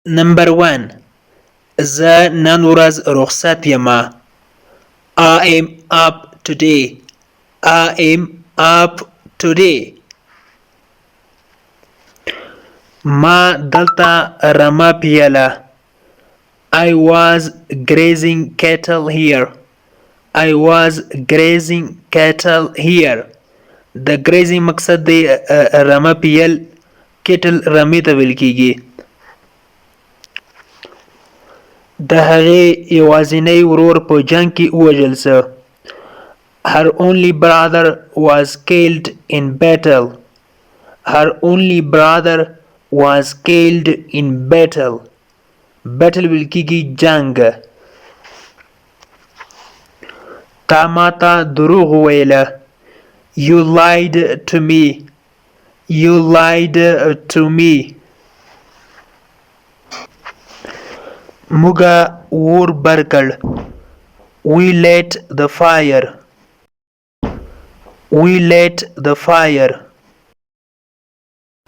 Number 1. زه نن ورځ رخصت یم. I am up today. I am up today. ما دلته رمه پیله. I was grazing cattle here. I was grazing cattle here. د grazing مقصد دی رمه پیل. کیټل رمې ته ویل کیږي. د هغې یوازینی ورور په جنګ کې ووژل شو. Her only brother was killed in battle. Her only brother was killed in battle. battle ویل کیږي جنګ. تا ماته دروغ وویله. You lied to me. You lied to me. موږ اور بل کړ. We lit the fire. We lit the fire.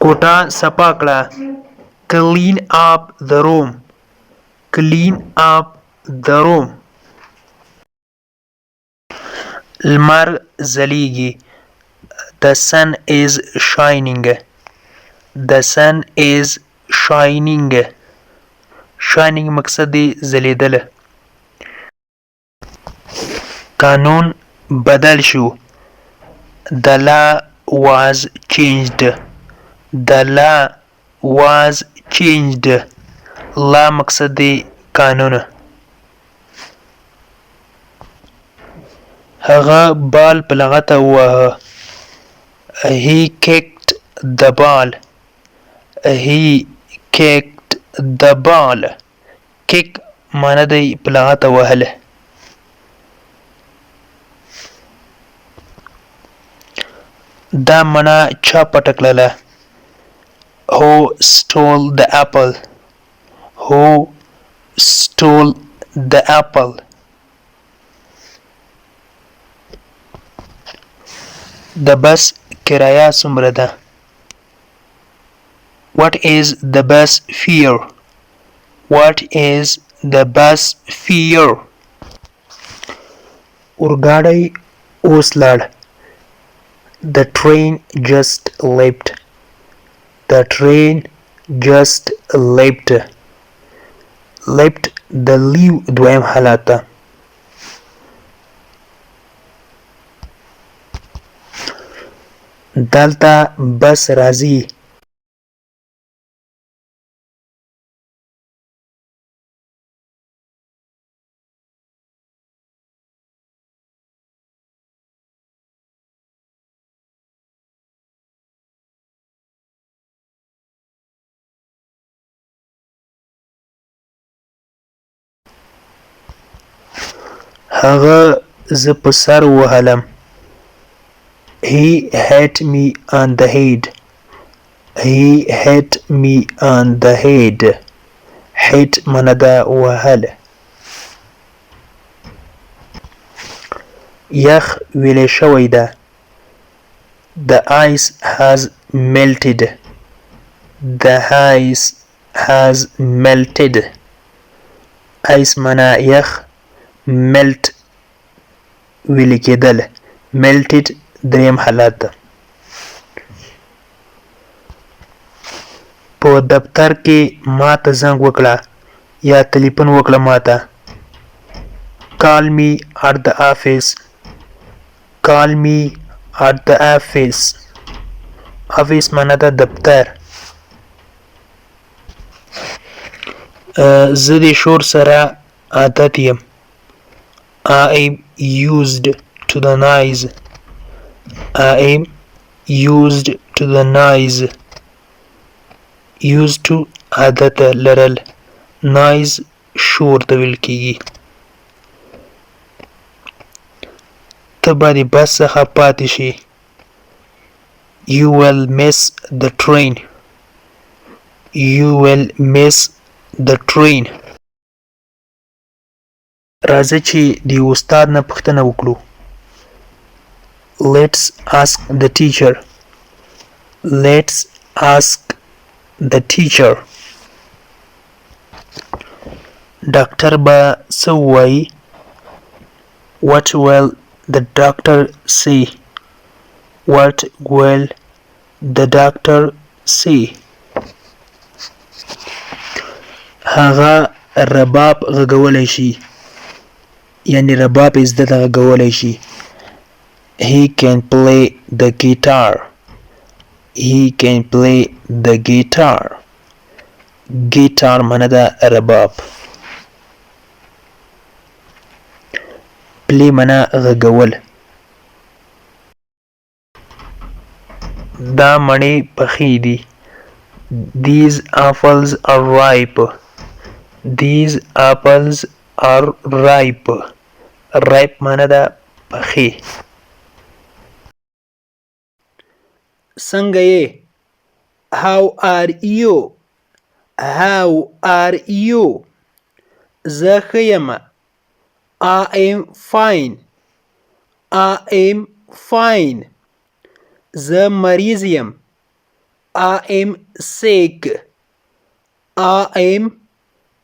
کوټه صفا کړه. Clean up the room. Clean up the room. لمر ځلیږي. The sun is shining. The sun is shining. shining مقصد دی ځلیدل. قانون بدل شو. The law was changed. The law was changed. law مقصد دی قانون. هغه بال په لغته وواهه. He kicked the ball. He kicked the ball. kick معنی دی په لغته وهله. دا مڼه چا پټه کړله. Who stole the apple? Who stole the apple? د بس کرایه څومره ده. What is the bus fare? What is the bus fare? اورګاډی اوس لاړ. The train just left. The train just left. left د leave دویم حالت ده. دلته بس راځي. هغه زه په سر وهلم. He hit me on the head. He hit me on the head. hit معنی ده وهل. یخ ویلې شوی ده. The ice has melted. The ice has melted. ice معنی یخ. melt ویلې کېدل. melted دریم حالت ده. په دفتر کې ماته زنګ وکړه یا تلیفون وکړه ماته. Call me at the office. Call me at the office. office معنی ده دفتر. زه د شور سره عادت یم. I am used to the noise. I am used to the noise. used to عادت لرل. noise شور ته ویل کیږي. ته به د بس څخه پاتې شي. You will miss the train. You will miss the train. راځه چې د استاد نه پوښتنه وکړو. Let's ask the teacher. Let's ask the teacher. ډاکټر به څه ووایي؟ What will the doctor say? What will the doctor say? هغه رباب غږولی شي، یعنی رباب یې زده ده غږولی شي. He can play the guitar. He can play the guitar. Guitar معنی ده رباب. play معنی غږول. دا مڼې پخې دي. These apples are ripe. These apples are ripe. Ripe معنی ده پخې. څنګه یې؟ How are you? How are you? زه ښه یم. I am fine. I am fine. زه مریض یم. I am sick. I am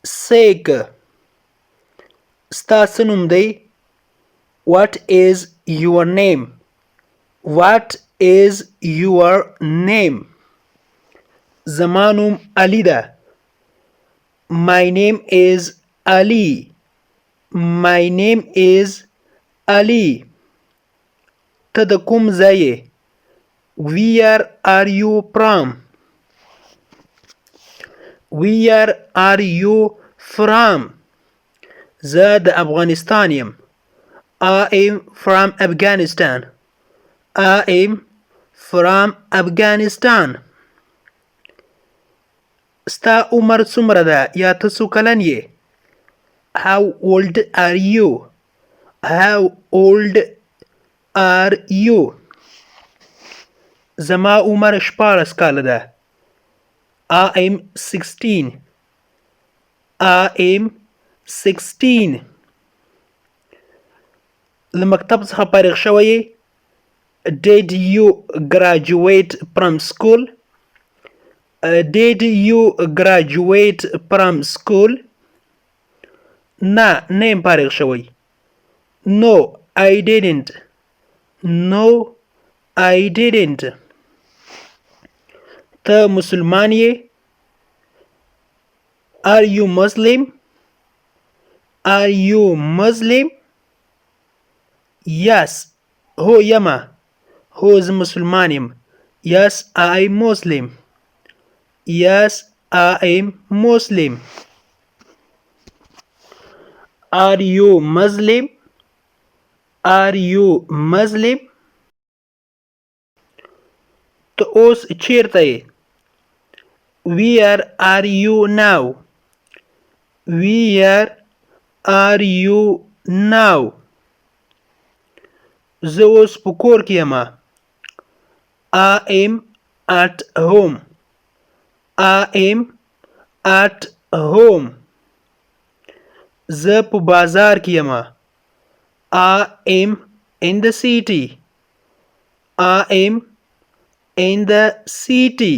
sick. ستا څه نوم دی؟ What is your name? What is your name? زما نوم علي ده. My name is Ali. My name is Ali. ته د کوم ځای یې؟ Where are you from? Where are you from? زه د افغانستان یم. I am from Afghanistan. I am from Afghanistan. ستا عمر څومره ده یا ته څو کلن یې؟ How old are you? How old are you? زما عمر 14 کاله ده. I am 16. I am 16. له مکتب څخه فارغ شوی یې؟ Did you graduate from school? Did you graduate from school? نه یم فارغ شوی. No, I didn't. No, I didn't. ته مسلمان یې؟ Are you Muslim? Are you Muslim? Yes. هو یمه. هو زه مسلمان یم. Yes, I am Muslim. Yes, I am Muslim. Are you Muslim? Are you Muslim? ته اوس چیرته یې؟ Where are you now? Where are you now? زه اوس په کور کې یم. I am at home. I am at home. زه په بازار کې یم. I am in the city. I am in the city.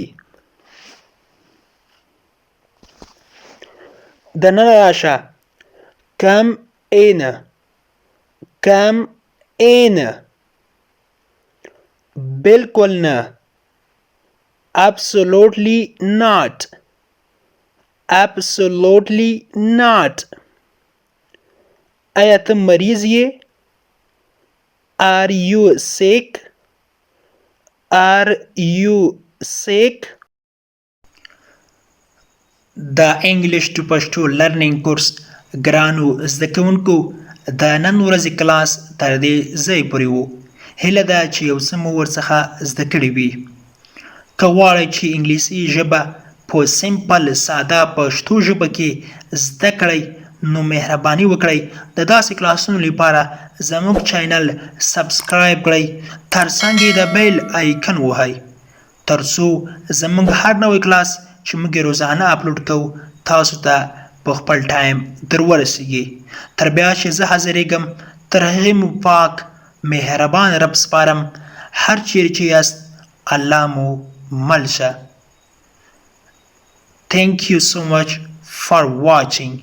دننه راشه. Come in. Come in. بالکل نه. Absolutely not. Absolutely not. آیا ته مریض یې؟ Are you sick? Are you sick? د انګلیش ټو پښتو لرنینګ کورس ګرانو زده کوونکو د نن ورځې کلاس تر دې ځای پورې و. هیله ده چې یو څه مو ورڅخه زده کړي وي. که غواړئ چې انګلیسي ژبه په سمپل ساده پښتو ژبه کې زده کړئ نو مهرباني وکړئ د داسې کلاسونو لپاره زموږ چینل سبسکرایب کړئ، ترڅنګ یې د بیل آیکن ووهئ ترڅو زموږ هر نوی کلاس چې موږ روزانه اپلوډ کوو تاسو ته په خپل ټایم در ورسیږي. تر بیا چې زه حاضرېږم تر هغې مو پاک مهربان رب سپارم. هر چیرې چې یاست الله مو مل شه. Thank you so much for watching.